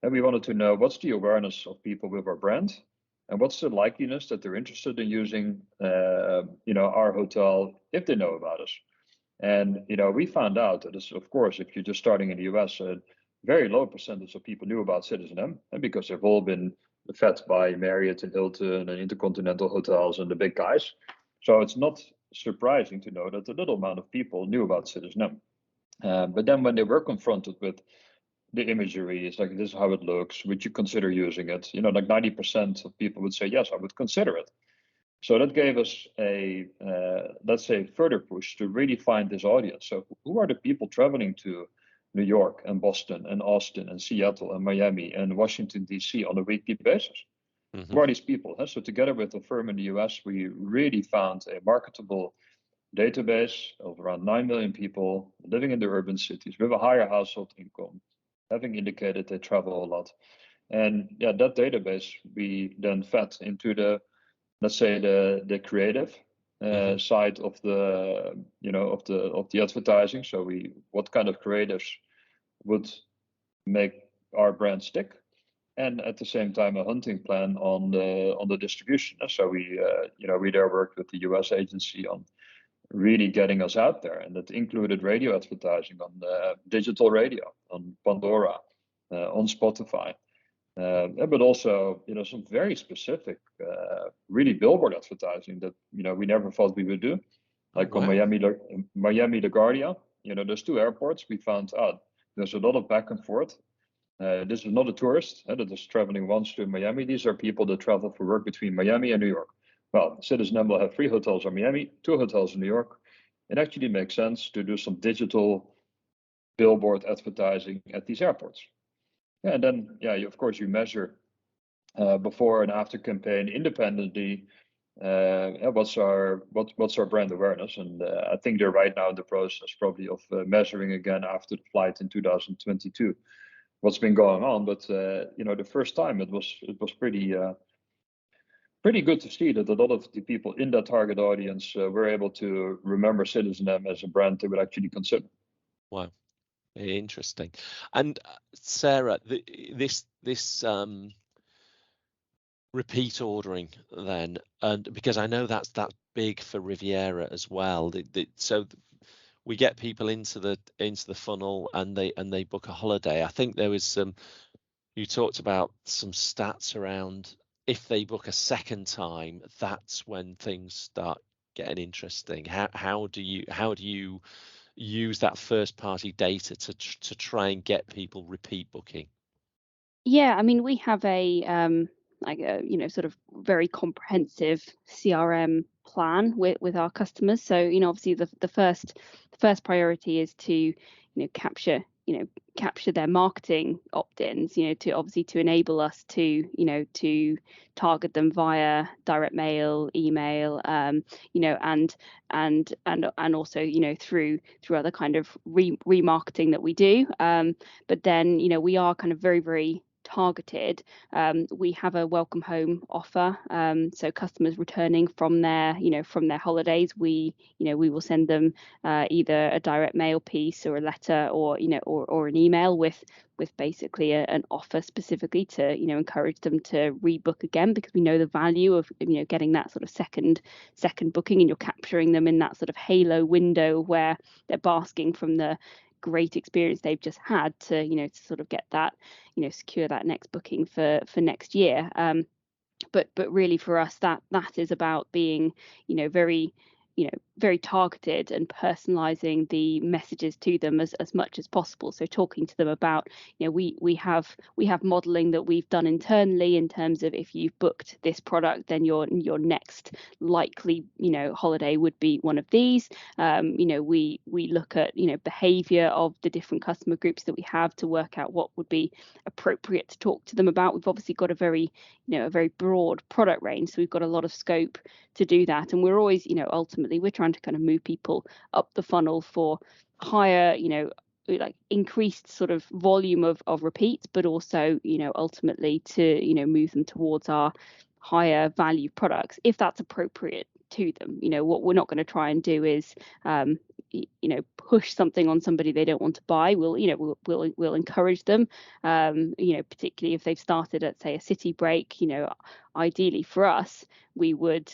And we wanted to know, what's the awareness of people with our brand, and what's the likeliness that they're interested in using, you know, our hotel if they know about us. And, you know, we found out that, of course, if you're just starting in the US, a very low percentage of people knew about citizenM, and because they've all been fed by Marriott and Hilton and Intercontinental hotels and the big guys. So it's not surprising to know that a little amount of people knew about citizenM. But then when they were confronted with the imagery, it's like, this is how it looks, would you consider using it? You know, like 90% of people would say, yes, I would consider it. So that gave us a, let's say, further push to really find this audience. So who are the people traveling to New York and Boston and Austin and Seattle and Miami and Washington, D.C. on a weekly basis? Mm-hmm. Who are these people? So together with a firm in the US, we really found a marketable database of around 9 million people living in the urban cities with a higher household income, having indicated they travel a lot. And yeah, that database we then fed into the, let's say, the creative side of the, you know, of the advertising. So what kind of creatives would make our brand stick, and at the same time a hunting plan on the distribution. So we there worked with the US agency on really getting us out there, and that included radio advertising on digital radio, on Pandora, on Spotify, but also some very specific, really billboard advertising that we never thought we would do, like on Miami LaGuardia. There's 2 airports. We found out there's a lot of back and forth. This is not a tourist that is traveling once to Miami. These are people that travel for work between Miami and New York. Well, citizenM will have 3 hotels in Miami, 2 hotels in New York. It actually makes sense to do some digital billboard advertising at these airports. And then, of course, you measure before and after campaign independently. What's our brand awareness? And I think they're right now in the process probably of measuring again after the flight in 2022 what's been going on. But the first time it was pretty good to see that a lot of the people in that target audience were able to remember citizenM as a brand they would actually consider. Wow, very interesting. And Sarah, this repeat ordering then, and because I know that's big for Riviera as well. So we get people into the funnel and they book a holiday. I think there was you talked about some stats around if they book a second time, that's when things start getting interesting. How do you use that first party data to try and get people repeat booking? Yeah, I mean, we have a sort of very comprehensive CRM plan with our customers. So obviously the first priority is to capture their marketing opt-ins, to enable us to target them via direct mail, email, and also through other kind of remarketing that we do. But then we are kind of very, very targeted. We have a welcome home offer, so customers returning from their holidays, we will send them either a direct mail piece or a letter or an email with basically an offer specifically to encourage them to rebook again, because we know the value of getting that sort of second booking, and you're capturing them in that sort of halo window where they're basking from the great experience they've just had to to sort of get that secure that next booking for next year. But really for us that is about being very targeted and personalizing the messages to them as much as possible. So talking to them about we have modeling that we've done internally in terms of if you've booked this product, then your next likely holiday would be one of these. We look at behavior of the different customer groups that we have to work out what would be appropriate to talk to them about. We've obviously got a very broad product range, so we've got a lot of scope to do that, and we're always ultimately we're trying to kind of move people up the funnel for higher like increased sort of volume of repeats, but also ultimately to move them towards our higher value products if that's appropriate to them. What we're not going to try and do is push something on somebody they don't want to buy. We'll encourage them, particularly if they've started at, say, a city break. Ideally for us, we would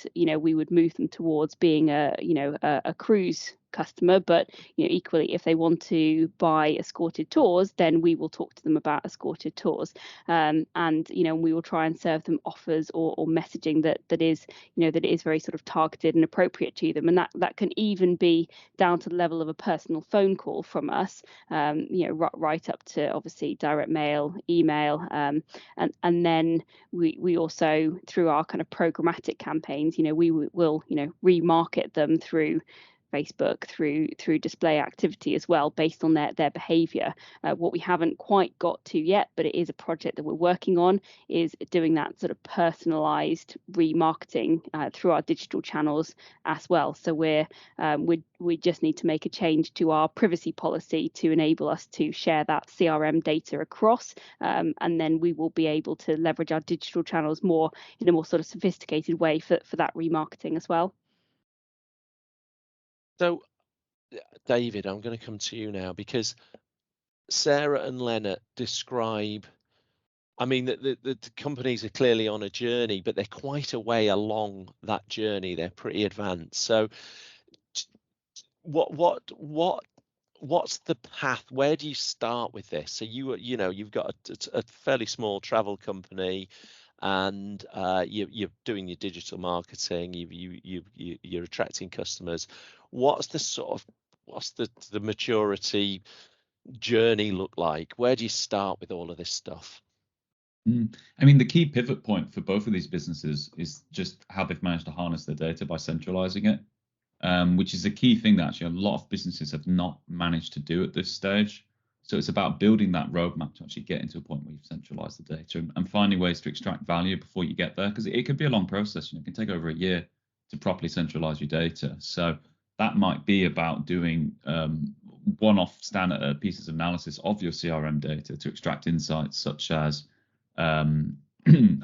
move them towards being a cruise customer, but equally if they want to buy escorted tours, then we will talk to them about escorted tours, and we will try and serve them offers or messaging that is very sort of targeted and appropriate to them, and that can even be down to the level of a personal phone call from us, right up to obviously direct mail, email, and then we also through our kind of programmatic campaigns, we will remarket them through Facebook, through display activity as well, based on their behavior. What we haven't quite got to yet, but it is a project that we're working on, is doing that sort of personalized remarketing through our digital channels as well. So we just need to make a change to our privacy policy to enable us to share that CRM data across, and then we will be able to leverage our digital channels more in a more sort of sophisticated way for that remarketing as well. So, David, I'm going to come to you now, because Sarah and Lennert describe, I mean, the companies are clearly on a journey, but they're quite a way along that journey. They're pretty advanced. So what what's the path? Where do you start with this? So you've got a fairly small travel company, and you're doing your digital marketing. You're attracting customers. What's the maturity journey look like? Where do you start with all of this stuff? I mean, the key pivot point for both of these businesses is just how they've managed to harness their data by centralizing it, which is a key thing that actually a lot of businesses have not managed to do at this stage. So it's about building that roadmap to actually get into a point where you've centralized the data and finding ways to extract value before you get there, because it could be a long process. It can take over a year to properly centralize your data. So that might be about doing one-off standard pieces of analysis of your CRM data to extract insights such as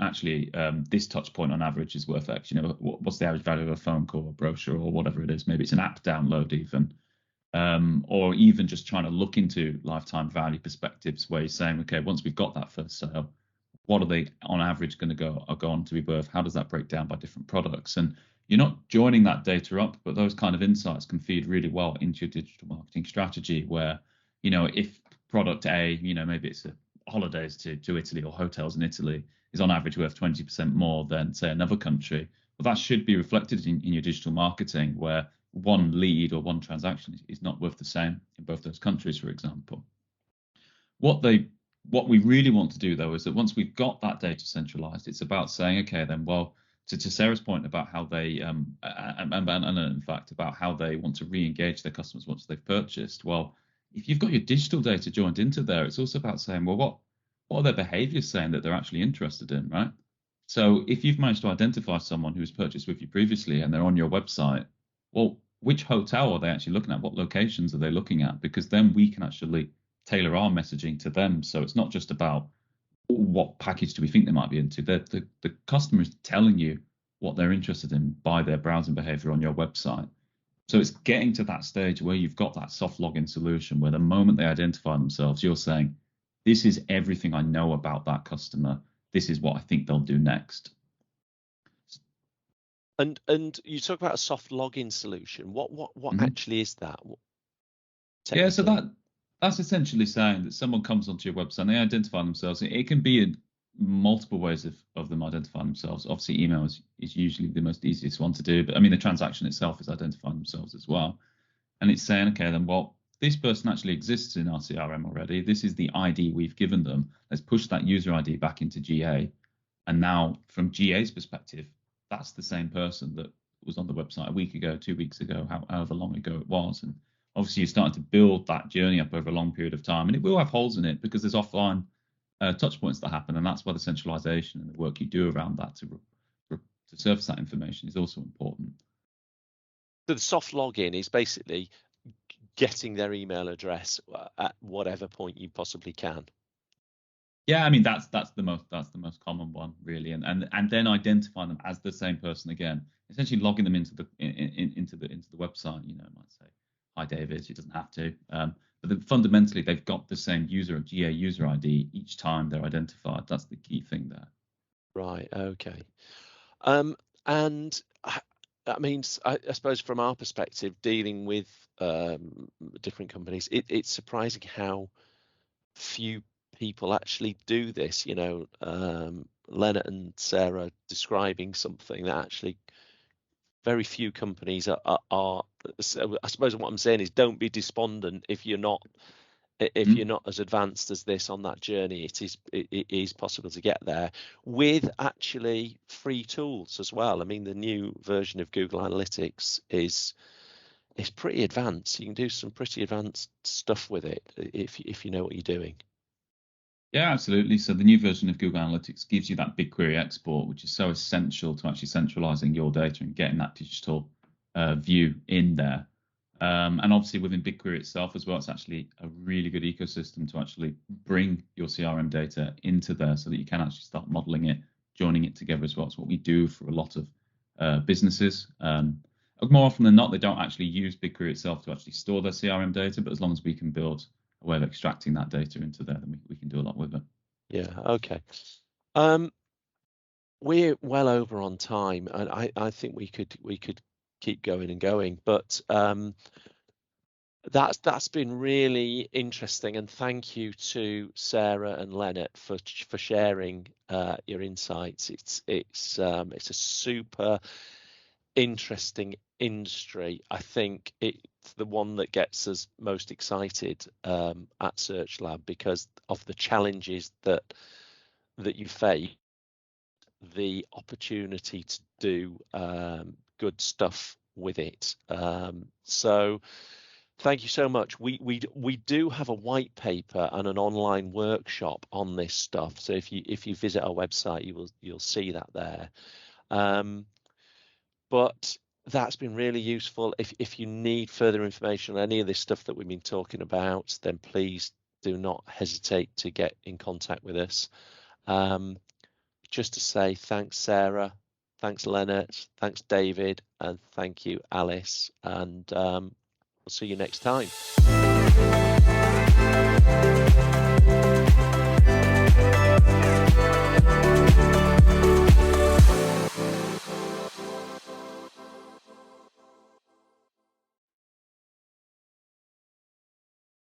actually this touch point on average is worth X. What's the average value of a phone call, a brochure, or whatever it is? Maybe it's an app download even, or even just trying to look into lifetime value perspectives where you're saying, okay, once we've got that first sale, what are they on average going to go on to be worth? How does that break down by different products? And you're not joining that data up, but those kind of insights can feed really well into your digital marketing strategy where, if product A, maybe it's a holidays to Italy or hotels in Italy is on average worth 20% more than say another country. Well, that should be reflected in your digital marketing where one lead or one transaction is not worth the same in both those countries, for example. What we really want to do though is that once we've got that data centralized, it's about saying, okay, then well, to Sarah's point about how they and in fact about how they want to re-engage their customers once they've purchased. Well, if you've got your digital data joined into there, it's also about saying, well, what are their behaviors saying that they're actually interested in, right? So if you've managed to identify someone who's purchased with you previously and they're on your website, well, which hotel are they actually looking at? What locations are they looking at? Because then we can actually tailor our messaging to them. So it's not just about what package do we think they might be into. The customer is telling you what they're interested in by their browsing behavior on your website. So it's getting to that stage where you've got that soft login solution where the moment they identify themselves, you're saying, this is everything I know about that customer. This is what I think they'll do next. And you talk about a soft login solution. What actually is that? Yeah, so that's essentially saying that someone comes onto your website and they identify themselves. It can be in multiple ways of them identifying themselves. Obviously, email is usually the most easiest one to do, but I mean, the transaction itself is identifying themselves as well. And it's saying, okay, then, well, this person actually exists in our CRM already. This is the ID we've given them. Let's push that user ID back into GA. And now, from GA's perspective, that's the same person that was on the website a week ago, 2 weeks ago, however long ago it was. And obviously, you're starting to build that journey up over a long period of time. And it will have holes in it because there's offline touch points that happen. And that's why the centralization and the work you do around that to surface that information is also important. So the soft login is basically getting their email address at whatever point you possibly can. Yeah, I mean that's the most common one really, and then identifying them as the same person again. Essentially logging them into the website. It might say, "Hi David." It doesn't have to, but then fundamentally they've got the same GA user ID each time they're identified. That's the key thing there. Right. Okay. And I mean, I suppose from our perspective, dealing with different companies, it's surprising how few people actually do this. Lennert and Sarah describing something that actually very few companies are. So I suppose what I'm saying is, don't be despondent if you're not as advanced as this on that journey. It is possible to get there with actually free tools as well. I mean, the new version of Google Analytics is pretty advanced. You can do some pretty advanced stuff with it if you know what you're doing. Yeah, absolutely. So the new version of Google Analytics gives you that BigQuery export, which is so essential to actually centralizing your data and getting that digital view in there. And obviously within BigQuery itself as well, it's actually a really good ecosystem to actually bring your CRM data into there so that you can actually start modeling it, joining it together as well. It's what we do for a lot of businesses. More often than not, they don't actually use BigQuery itself to actually store their CRM data, but as long as we can build a way of extracting that data into there, then we can do a lot with it. Yeah. Okay. We're well over on time, and I think we could keep going and going, but that's been really interesting, and thank you to Sarah and Lennert for sharing your insights. It's a super interesting industry. I think it's the one that gets us most excited at Search Lab because of the challenges that you face, the opportunity to do good stuff with it. So thank you so much. We do have a white paper and an online workshop on this stuff. So if you visit our website, you'll see that there. But that's been really useful. If you need further information on any of this stuff that we've been talking about, then please do not hesitate to get in contact with us. Just to say thanks, Sarah, thanks, Lennert, thanks, David, and thank you, Alice. And we'll see you next time.